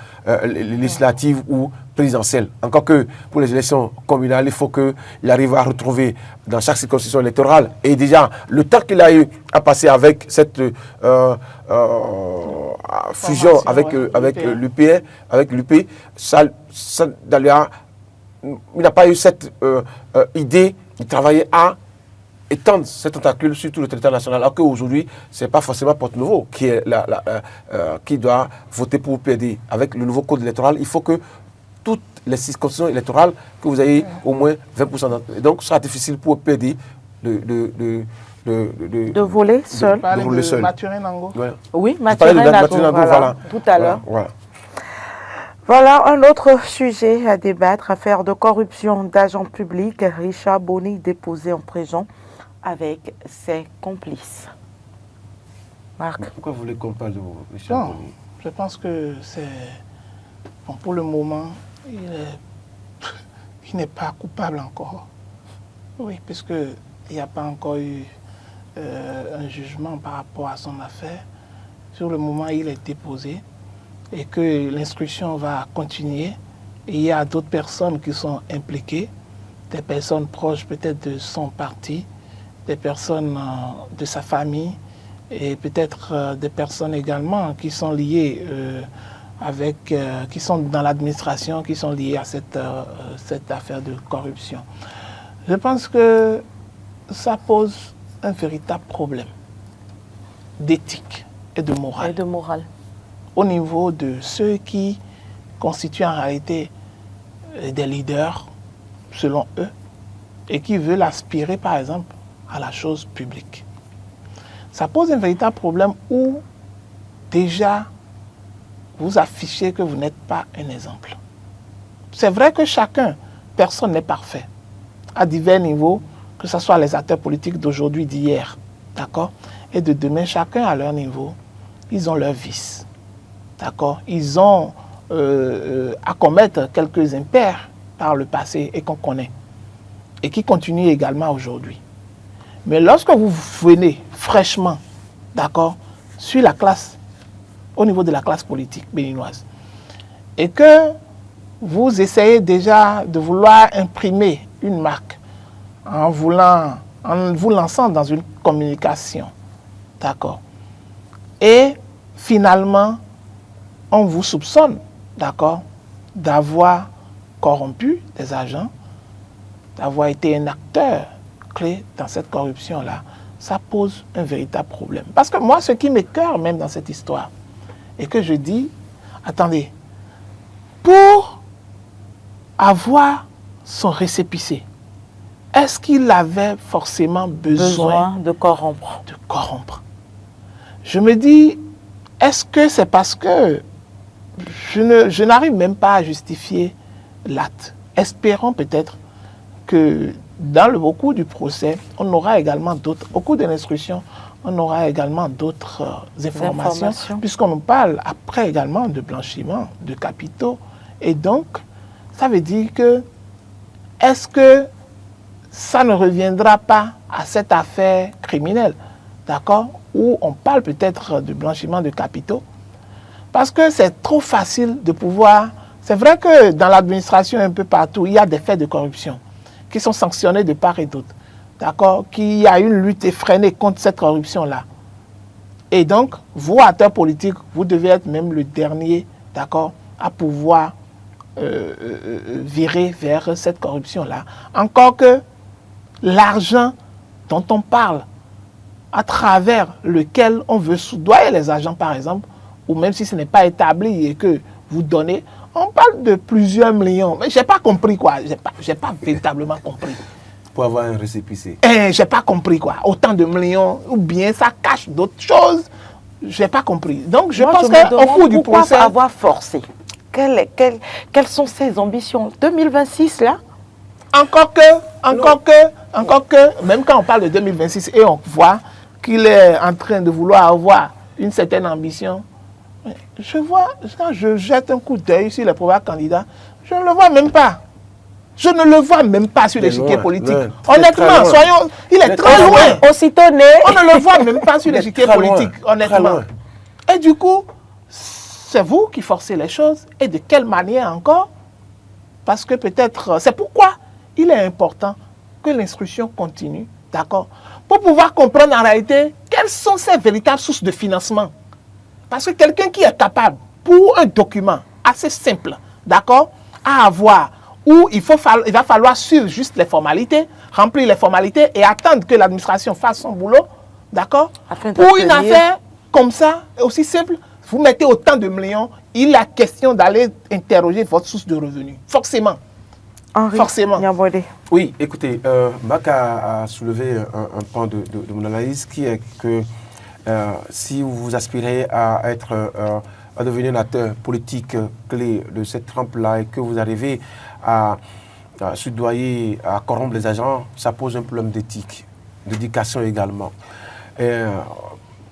législatives ou présidentielles. Encore que pour les élections communales, il faut qu'il arrive à retrouver dans chaque circonscription électorale. Et déjà, le temps qu'il a eu à passer avec cette fusion avec l'UP, ça il n'a pas eu cette idée de travailler à étendre cette tentacule sur tout le territoire national, alors qu'aujourd'hui, ce n'est pas forcément Porte-Nouveau qui doit voter pour PD. Avec le nouveau code électoral, il faut que toutes les circonscriptions électorales, que vous ayez au moins 20% d'entre eux. Donc, ce sera difficile pour PD de voler seul. De voler seul. Mathurin Nango. Ouais. Oui, Mathurin Nango, voilà, tout à l'heure. Voilà. Voilà un autre sujet à débattre, affaire de corruption d'agents publics. Richard Boni déposé en prison avec ses complices. Marc. Pourquoi vous voulez qu'on parle de Richard Boni? Je pense que c'est... Bon, pour le moment, il n'est pas coupable encore. Oui, puisqu'il n'y a pas encore eu un jugement par rapport à son affaire. Sur le moment, il est déposé et que l'instruction va continuer. Et il y a d'autres personnes qui sont impliquées, des personnes proches peut-être de son parti, des personnes de sa famille et peut-être des personnes également qui sont liées qui sont dans l'administration, qui sont liées à cette affaire de corruption. Je pense que ça pose un véritable problème d'éthique et de morale. Au niveau de ceux qui constituent en réalité des leaders, selon eux, et qui veulent aspirer, par exemple, à la chose publique. Ça pose un véritable problème où, déjà, vous affichez que vous n'êtes pas un exemple. C'est vrai que personne n'est parfait, à divers niveaux, que ce soit les acteurs politiques d'aujourd'hui, d'hier, d'accord, et de demain, chacun à leur niveau, ils ont leurs vices, d'accord. Ils ont à commettre quelques impairs par le passé et qu'on connaît, et qui continuent également aujourd'hui. Mais lorsque vous venez fraîchement, d'accord, sur la classe, au niveau de la classe politique béninoise, et que vous essayez déjà de vouloir imprimer une marque en vous lançant dans une communication, d'accord, et finalement, on vous soupçonne, d'accord, d'avoir corrompu des agents, d'avoir été un acteur clé dans cette corruption-là, ça pose un véritable problème. Parce que moi, ce qui m'écoeure même dans cette histoire, et que je dis, attendez, pour avoir son récépissé, est-ce qu'il avait forcément besoin de corrompre? Je me dis, est-ce que c'est parce que je n'arrive même pas à justifier l'acte? Espérons peut-être que dans le cours du procès, on aura également au cours de l'instruction, on aura également d'autres informations. Puisqu'on nous parle après également de blanchiment de capitaux. Et donc, ça veut dire que, est-ce que ça ne reviendra pas à cette affaire criminelle, d'accord, où on parle peut-être de blanchiment de capitaux? Parce que c'est trop facile de pouvoir... C'est vrai que dans l'administration, un peu partout, il y a des faits de corruption qui sont sanctionnés de part et d'autre. D'accord, qu'il y a une lutte effrénée contre cette corruption-là. Et donc, vous, acteurs politiques, vous devez être même le dernier, d'accord, à pouvoir virer vers cette corruption-là. Encore que l'argent dont on parle, à travers lequel on veut soudoyer les agents, par exemple, ou même si ce n'est pas établi et que vous donnez, on parle de plusieurs millions. Mais je n'ai pas compris, quoi. Je n'ai pas véritablement compris. Pour avoir un récépissé. Je n'ai pas compris, quoi. Autant de millions, ou bien ça cache d'autres choses. Je n'ai pas compris. Donc, je pense qu'au cours du procès... Pourquoi avoir forcé? Quelles sont ses ambitions? 2026, là? Encore que, même quand on parle de 2026 et on voit qu'il est en train de vouloir avoir une certaine ambition, je vois, quand je jette un coup d'œil sur les premiers candidats, je ne le vois même pas. Je ne le vois même pas sur l'échiquier loin, politique. loin, Honnêtement, très loin. il est très loin. Aussitôt né. On ne le voit même pas sur l'échiquier très loin, politique, très honnêtement. loin. Et du coup, c'est vous qui forcez les choses. Et de quelle manière encore? Parce que peut-être, c'est pourquoi il est important que l'instruction continue, d'accord? Pour pouvoir comprendre en réalité quelles sont ces véritables sources de financement. Parce que quelqu'un qui est capable, pour un document assez simple, d'accord, à avoir, où il va falloir suivre juste les formalités, remplir les formalités et attendre que l'administration fasse son boulot, d'accord? Pour une affaire comme ça, aussi simple, vous mettez autant de millions, il est question d'aller interroger votre source de revenus. Forcément. Henri, Forcément. Niambodé. Oui, écoutez, Mac a soulevé un point de mon analyse qui est que si vous aspirez à devenir un acteur politique clé de cette trempe-là et que vous arrivez à soudoyer, à corrompre les agents, ça pose un problème d'éthique, d'éducation également. Et,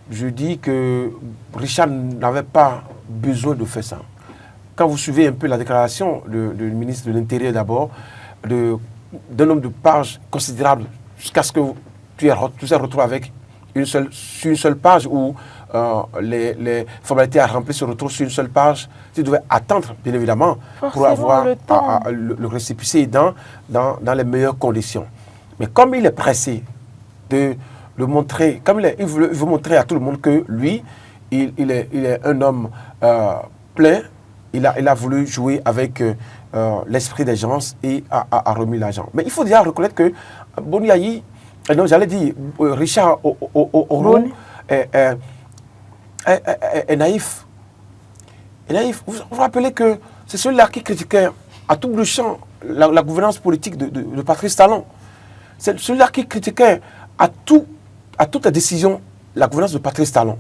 je dis que Richard n'avait pas besoin de faire ça. Quand vous suivez un peu la déclaration du ministre de l'Intérieur d'abord, d'un nombre de pages considérable, jusqu'à ce que tu sois retrouvé avec sur une seule page où les formalités à remplir se retrouvent sur une seule page, tu devais attendre, bien évidemment, pour avoir le récépissé dans les meilleures conditions. Mais comme il est pressé de le montrer, comme il veut montrer à tout le monde que lui, il est un homme plein, il a voulu jouer avec l'esprit des gens et a remis l'argent. Mais il faut déjà reconnaître que Boniaï, non, j'allais dire, Richard Oroum est naïf. Est naïf. Vous vous rappelez que c'est celui-là qui critiquait à tout bout de champ la gouvernance politique de Patrice Talon. C'est celui-là qui critiquait à toute la décision la gouvernance de Patrice Talon.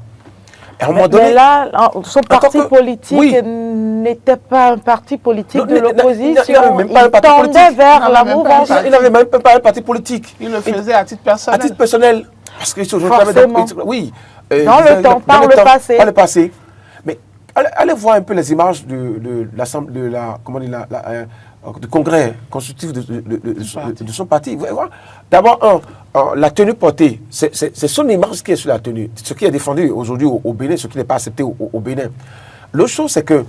Et à un moment donné, mais là, son parti politique n'était pas un parti politique de l'opposition. Il tendait vers la mouvance. Il n'avait même pas un parti politique. Il le faisait à titre personnel. À titre personnel. Parce que oui. Dans le temps, par le passé. Par le passé. Mais allez voir un peu les images du congrès constitutif de son parti. Vous voyez, d'abord, la tenue portée, c'est son image qui est sur la tenue. Ce qui est défendu aujourd'hui au Bénin, ce qui n'est pas accepté au Bénin. L'autre chose, c'est que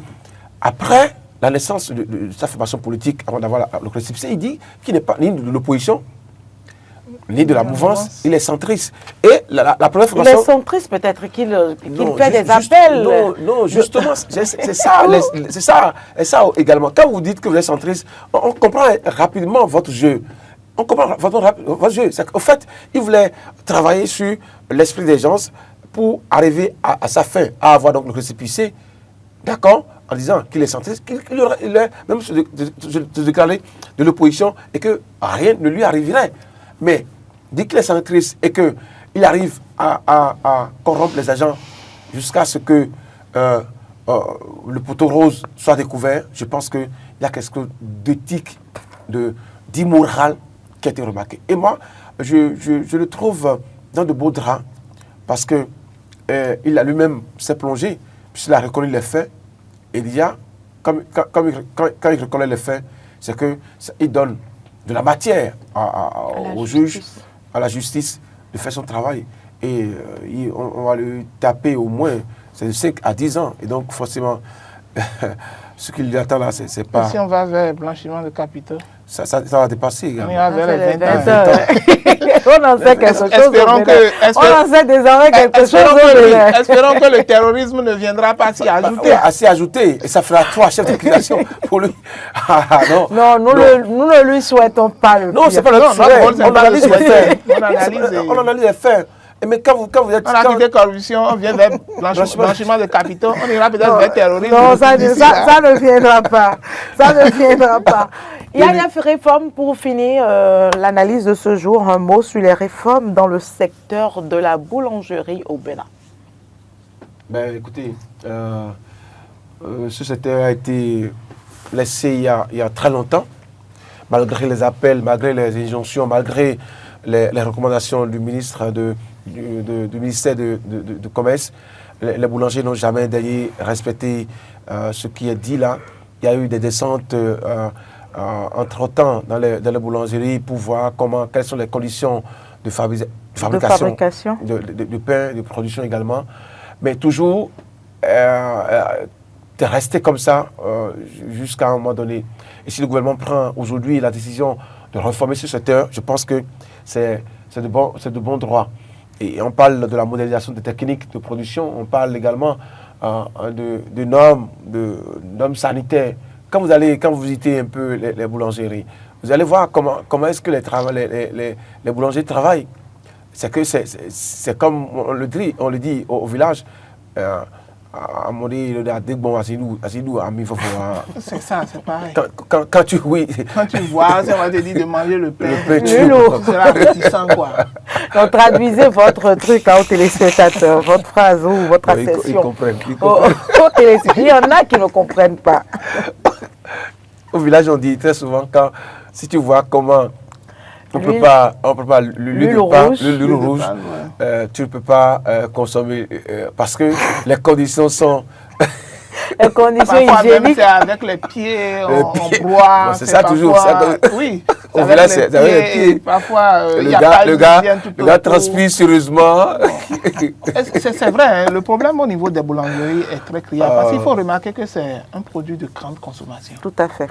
après la naissance de sa formation politique, avant d'avoir le récépissé, il dit qu'il n'est pas ni de l'opposition, ni de la mouvance, il est centriste. Et la première formation... Il est centriste, peut-être qu'il fait des appels. Non, justement, c'est ça également. Quand vous dites que vous êtes centriste, on comprend rapidement votre jeu. On comprend votre jeu. En fait, il voulait travailler sur l'esprit des gens pour arriver à sa fin, à avoir donc le récépissé, d'accord, en disant qu'il est centriste, qu'il est même se déclarer de l'opposition et que rien ne lui arriverait. Mais dès qu'il est centriste et qu'il arrive à corrompre les agents jusqu'à ce que le poteau rose soit découvert, je pense qu'il y a quelque chose d'éthique, d'immoral qui a été remarqué. Et moi, je le trouve dans de beaux draps parce qu'il a lui-même s'est plongé, puisqu'il a reconnu les faits. Et il y a, quand il reconnaît les faits, c'est qu'il donne de la matière aux juges, à la justice, de faire son travail. Et on va lui taper au moins, c'est de 5 à 10 ans. Et donc, forcément, ce qui lui attend là, c'est pas... Et si on va vers blanchiment de capitaux, ça va dépasser également. On ira vers les 20 ans. On en sait quelque chose. On en sait désormais quelque chose. Espérons que le terrorisme ne viendra pas s'y ajouter. À s'y ajouter. Et ça fera 3 chefs d'accusation pour lui. Non, nous ne lui souhaitons pas le pire. Non, c'est pas le souhait. On analyse les faits. On analyse les faits. Mais quand vous êtes... On a quitté corruption, on vient vers blanchiment de capitaux, on ira peut-être vers terrorisme. Non, ça ne viendra pas. Ça ne viendra pas. Il y a une réforme, pour finir l'analyse de ce jour, un mot sur les réformes dans le secteur de la boulangerie au Bénin. Ben, écoutez, ce secteur a été laissé il y a très longtemps, malgré les appels, malgré les injonctions, malgré les recommandations du ministre du ministère de Commerce. Les boulangers n'ont jamais d'ailleurs respecté ce qui est dit là. Il y a eu des descentes entre-temps dans les boulangeries pour voir quelles sont les conditions de fabrication de pain, de production également. Mais toujours, de rester comme ça jusqu'à un moment donné. Et si le gouvernement prend aujourd'hui la décision de réformer ce secteur, je pense que c'est de bon droit. Et on parle de la modernisation des techniques de production, on parle également de normes sanitaires. Quand vous visitez un peu les boulangeries, vous allez voir comment est-ce que les boulangers travaillent. C'est comme on le dit au village. C'est ça, c'est pareil. Quand tu vois, ça va te dire de manger le pain. C'est appétissant, quoi. Donc, traduisez votre truc aux téléspectateurs, votre phrase ou votre assertion. Ils comprennent. Il y en a qui ne comprennent pas. Au village, on dit très souvent, si tu vois comment on peut pas l'huile rouge, tu ne peux pas consommer parce que les conditions sont les conditions hygiéniques. C'est avec les pieds, on boit. C'est ça toujours. Oui. Au village, c'est avec les pieds. Parfois, le gars transpire sérieusement. C'est vrai, hein, le problème au niveau des boulangeries est très criard. Parce qu'il faut remarquer que c'est un produit de grande consommation. Tout à fait.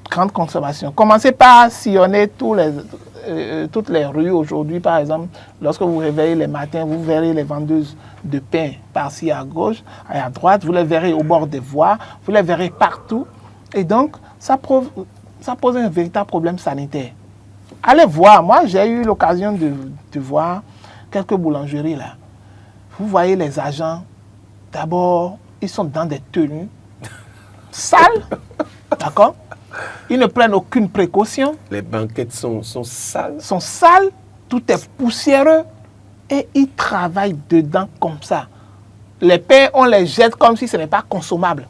Grande consommation. Commencez par sillonner toutes les rues aujourd'hui, par exemple. Lorsque vous réveillez les matins, vous verrez les vendeuses de pain par-ci à gauche et à droite. Vous les verrez au bord des voies, vous les verrez partout. Et donc, ça pose un véritable problème sanitaire. Allez voir, moi j'ai eu l'occasion de voir quelques boulangeries là. Vous voyez les agents, d'abord, ils sont dans des tenues sales, d'accord? Ils ne prennent aucune précaution. Les banquettes sont sales. Sont sales, tout est poussiéreux et ils travaillent dedans comme ça. Les pains, on les jette comme si ce n'est pas consommable.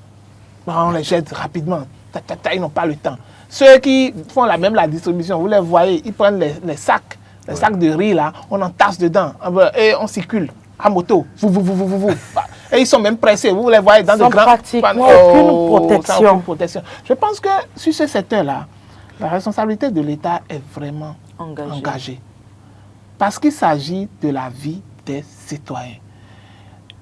On les jette rapidement. Ils n'ont pas le temps. Ceux qui font la distribution, vous les voyez, ils prennent les sacs de riz là, on entasse dedans et on circule à moto. Et ils sont même pressés, vous les voyez dans de grands... pratiquement aucune protection. Je pense que sur ce secteur-là, la responsabilité de l'État est vraiment engagée. Parce qu'il s'agit de la vie des citoyens.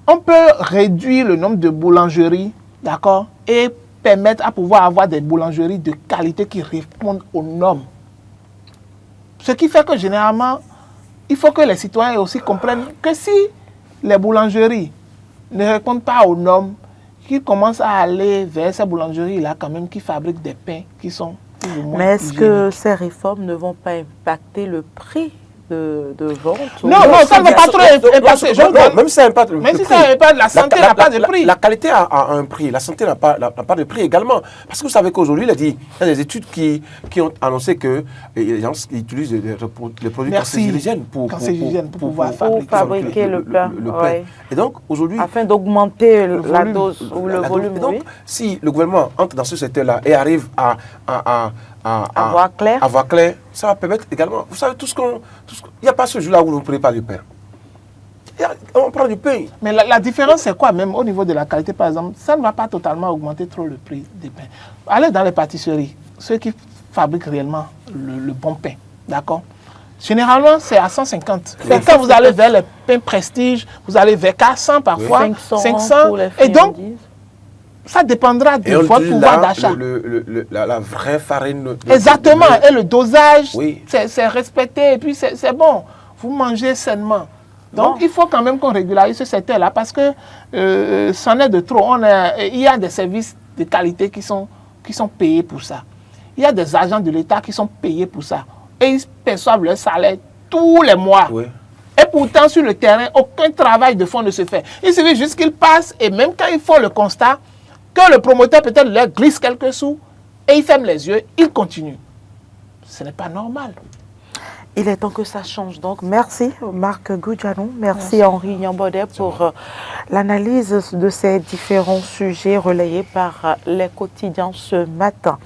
On peut réduire le nombre de boulangeries, d'accord, et permettre à pouvoir avoir des boulangeries de qualité qui répondent aux normes. Ce qui fait que généralement, il faut que les citoyens aussi comprennent que si les boulangeries ne répondent pas aux normes, qu'ils commencent à aller vers ces boulangeries-là quand même qui fabriquent des pains qui sont plus ou moins Mais est-ce que hygiéniques. ces réformes ne vont pas impacter le prix de vente? Non, ça ne va pas trop impacter. Même si ça impacte Même si ça impacte, la santé n'a pas de prix. La qualité a un prix, la santé n'a pas de prix également. Parce que vous savez qu'aujourd'hui, il y a des études qui ont annoncé que les gens utilisent les produits cancérigènes pour pouvoir fabriquer le pain. Ouais. Et donc, aujourd'hui... Afin d'augmenter la dose ou le volume. Et donc, si le gouvernement entre dans ce secteur-là et arrive à avoir clair, ça va permettre également... Vous savez, il n'y a pas ce jour-là où vous ne prenez pas du pain. On prend du pain. Mais la différence, c'est quoi? Même au niveau de la qualité, par exemple, ça ne va pas totalement augmenter trop le prix des pains. Allez dans les pâtisseries, ceux qui fabriquent réellement le bon pain, d'accord? Généralement, c'est à 150. Et quand vous allez vers les pains prestige, vous allez vers 400 parfois, 500. Et donc, ça dépendra de votre pouvoir d'achat. La vraie farine. Exactement. Et le dosage, c'est respecté. Et puis, c'est bon. Vous mangez sainement. Donc, il faut quand même qu'on régularise ce secteur-là parce que c'en est de trop. Il y a des services de qualité qui sont payés pour ça. Il y a des agents de l'État qui sont payés pour ça. Et ils perçoivent leur salaire tous les mois. Oui. Et pourtant, sur le terrain, aucun travail de fond ne se fait. Il suffit juste qu'ils passent et même quand ils font le constat que le promoteur peut-être leur glisse quelques sous et ils ferment les yeux, ils continuent. Ce n'est pas normal. Il est temps que ça change. Donc, merci Marc Goudjanou, merci Henri Nyambodé pour l'analyse de ces différents sujets relayés par les quotidiens ce matin.